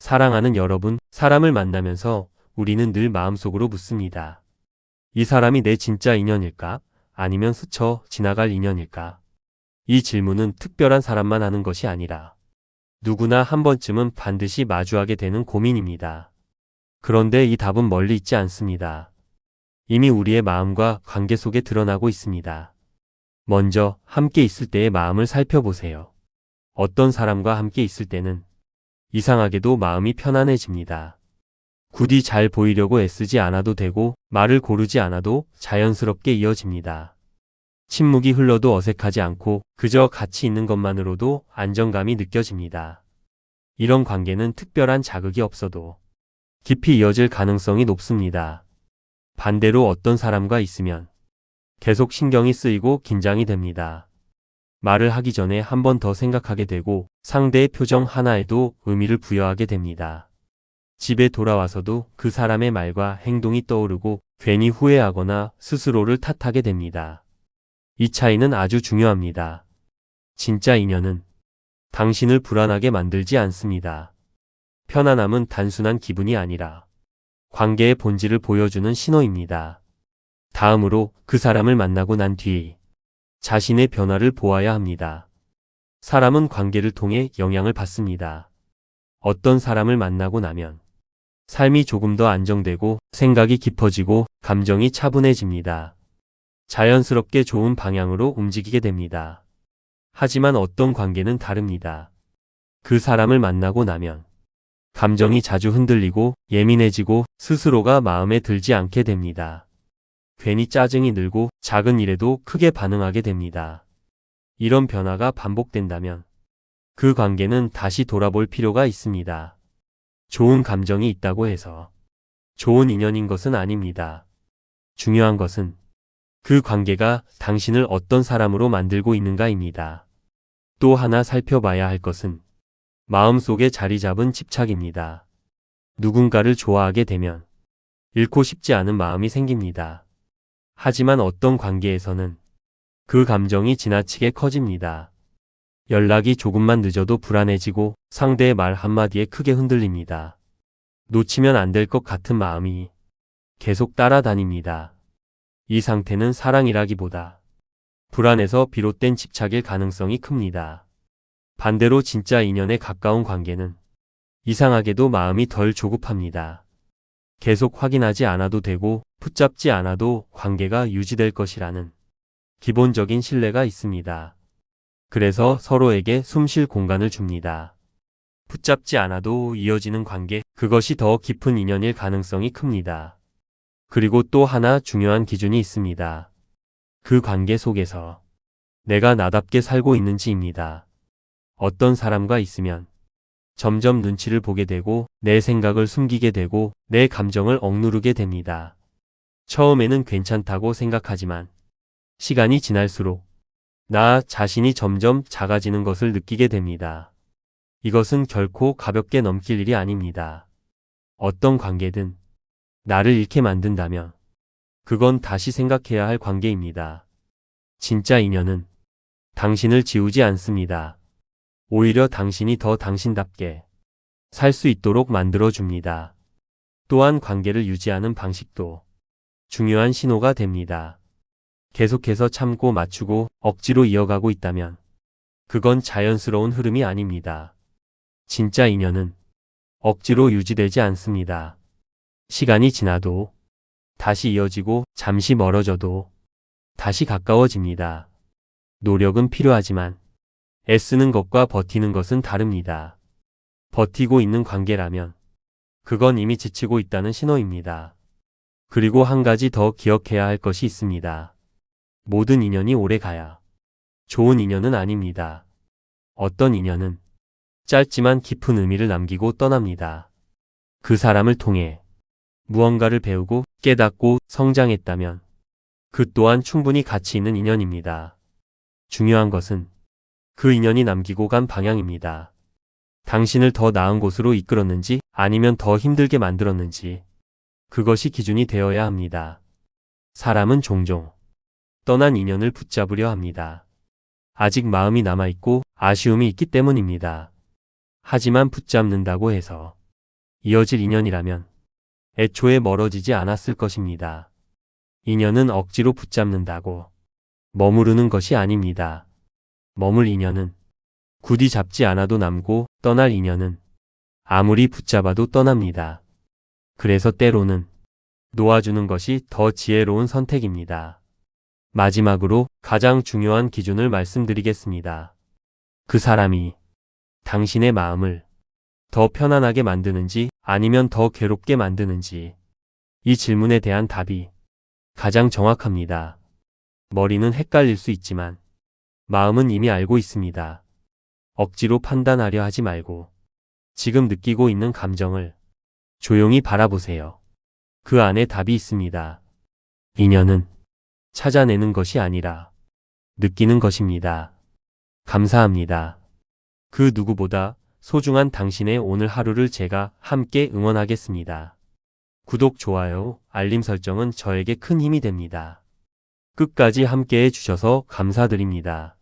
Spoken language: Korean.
사랑하는 여러분, 사람을 만나면서 우리는 늘 마음속으로 묻습니다. 이 사람이 내 진짜 인연일까? 아니면 스쳐 지나갈 인연일까? 이 질문은 특별한 사람만 하는 것이 아니라 누구나 한 번쯤은 반드시 마주하게 되는 고민입니다. 그런데 이 답은 멀리 있지 않습니다. 이미 우리의 마음과 관계 속에 드러나고 있습니다. 먼저 함께 있을 때의 마음을 살펴보세요. 어떤 사람과 함께 있을 때는 이상하게도 마음이 편안해집니다. 굳이 잘 보이려고 애쓰지 않아도 되고 말을 고르지 않아도 자연스럽게 이어집니다. 침묵이 흘러도 어색하지 않고 그저 같이 있는 것만으로도 안정감이 느껴집니다. 이런 관계는 특별한 자극이 없어도 깊이 이어질 가능성이 높습니다. 반대로 어떤 사람과 있으면 계속 신경이 쓰이고 긴장이 됩니다. 말을 하기 전에 한 번 더 생각하게 되고 상대의 표정 하나에도 의미를 부여하게 됩니다. 집에 돌아와서도 그 사람의 말과 행동이 떠오르고 괜히 후회하거나 스스로를 탓하게 됩니다. 이 차이는 아주 중요합니다. 진짜 인연은 당신을 불안하게 만들지 않습니다. 편안함은 단순한 기분이 아니라 관계의 본질을 보여주는 신호입니다. 다음으로 그 사람을 만나고 난 뒤 자신의 변화를 보아야 합니다. 사람은 관계를 통해 영향을 받습니다. 어떤 사람을 만나고 나면 삶이 조금 더 안정되고 생각이 깊어지고 감정이 차분해집니다. 자연스럽게 좋은 방향으로 움직이게 됩니다. 하지만 어떤 관계는 다릅니다. 그 사람을 만나고 나면 감정이 자주 흔들리고 예민해지고 스스로가 마음에 들지 않게 됩니다. 괜히 짜증이 늘고 작은 일에도 크게 반응하게 됩니다. 이런 변화가 반복된다면 그 관계는 다시 돌아볼 필요가 있습니다. 좋은 감정이 있다고 해서 좋은 인연인 것은 아닙니다. 중요한 것은 그 관계가 당신을 어떤 사람으로 만들고 있는가입니다. 또 하나 살펴봐야 할 것은 마음속에 자리 잡은 집착입니다. 누군가를 좋아하게 되면 잃고 싶지 않은 마음이 생깁니다. 하지만 어떤 관계에서는 그 감정이 지나치게 커집니다. 연락이 조금만 늦어도 불안해지고 상대의 말 한마디에 크게 흔들립니다. 놓치면 안 될 것 같은 마음이 계속 따라다닙니다. 이 상태는 사랑이라기보다 불안에서 비롯된 집착일 가능성이 큽니다. 반대로 진짜 인연에 가까운 관계는 이상하게도 마음이 덜 조급합니다. 계속 확인하지 않아도 되고 붙잡지 않아도 관계가 유지될 것이라는 기본적인 신뢰가 있습니다. 그래서 서로에게 숨 쉴 공간을 줍니다. 붙잡지 않아도 이어지는 관계, 그것이 더 깊은 인연일 가능성이 큽니다. 그리고 또 하나 중요한 기준이 있습니다. 그 관계 속에서 내가 나답게 살고 있는지입니다. 어떤 사람과 있으면 점점 눈치를 보게 되고 내 생각을 숨기게 되고 내 감정을 억누르게 됩니다. 처음에는 괜찮다고 생각하지만 시간이 지날수록 나 자신이 점점 작아지는 것을 느끼게 됩니다. 이것은 결코 가볍게 넘길 일이 아닙니다. 어떤 관계든 나를 잃게 만든다면 그건 다시 생각해야 할 관계입니다. 진짜 인연은 당신을 지우지 않습니다. 오히려 당신이 더 당신답게 살 수 있도록 만들어줍니다. 또한 관계를 유지하는 방식도 중요한 신호가 됩니다. 계속해서 참고 맞추고 억지로 이어가고 있다면 그건 자연스러운 흐름이 아닙니다. 진짜 인연은 억지로 유지되지 않습니다. 시간이 지나도 다시 이어지고 잠시 멀어져도 다시 가까워집니다. 노력은 필요하지만 애쓰는 것과 버티는 것은 다릅니다. 버티고 있는 관계라면 그건 이미 지치고 있다는 신호입니다. 그리고 한 가지 더 기억해야 할 것이 있습니다. 모든 인연이 오래 가야 좋은 인연은 아닙니다. 어떤 인연은 짧지만 깊은 의미를 남기고 떠납니다. 그 사람을 통해 무언가를 배우고 깨닫고 성장했다면 그 또한 충분히 가치 있는 인연입니다. 중요한 것은 그 인연이 남기고 간 방향입니다. 당신을 더 나은 곳으로 이끌었는지 아니면 더 힘들게 만들었는지 그것이 기준이 되어야 합니다. 사람은 종종 떠난 인연을 붙잡으려 합니다. 아직 마음이 남아있고 아쉬움이 있기 때문입니다. 하지만 붙잡는다고 해서 이어질 인연이라면 애초에 멀어지지 않았을 것입니다. 인연은 억지로 붙잡는다고 머무르는 것이 아닙니다. 머물 인연은 굳이 잡지 않아도 남고 떠날 인연은 아무리 붙잡아도 떠납니다. 그래서 때로는 놓아주는 것이 더 지혜로운 선택입니다. 마지막으로 가장 중요한 기준을 말씀드리겠습니다. 그 사람이 당신의 마음을 더 편안하게 만드는지 아니면 더 괴롭게 만드는지 이 질문에 대한 답이 가장 정확합니다. 머리는 헷갈릴 수 있지만 마음은 이미 알고 있습니다. 억지로 판단하려 하지 말고 지금 느끼고 있는 감정을 조용히 바라보세요. 그 안에 답이 있습니다. 인연은 찾아내는 것이 아니라 느끼는 것입니다. 감사합니다. 그 누구보다 소중한 당신의 오늘 하루를 제가 함께 응원하겠습니다. 구독, 좋아요, 알림 설정은 저에게 큰 힘이 됩니다. 끝까지 함께해 주셔서 감사드립니다.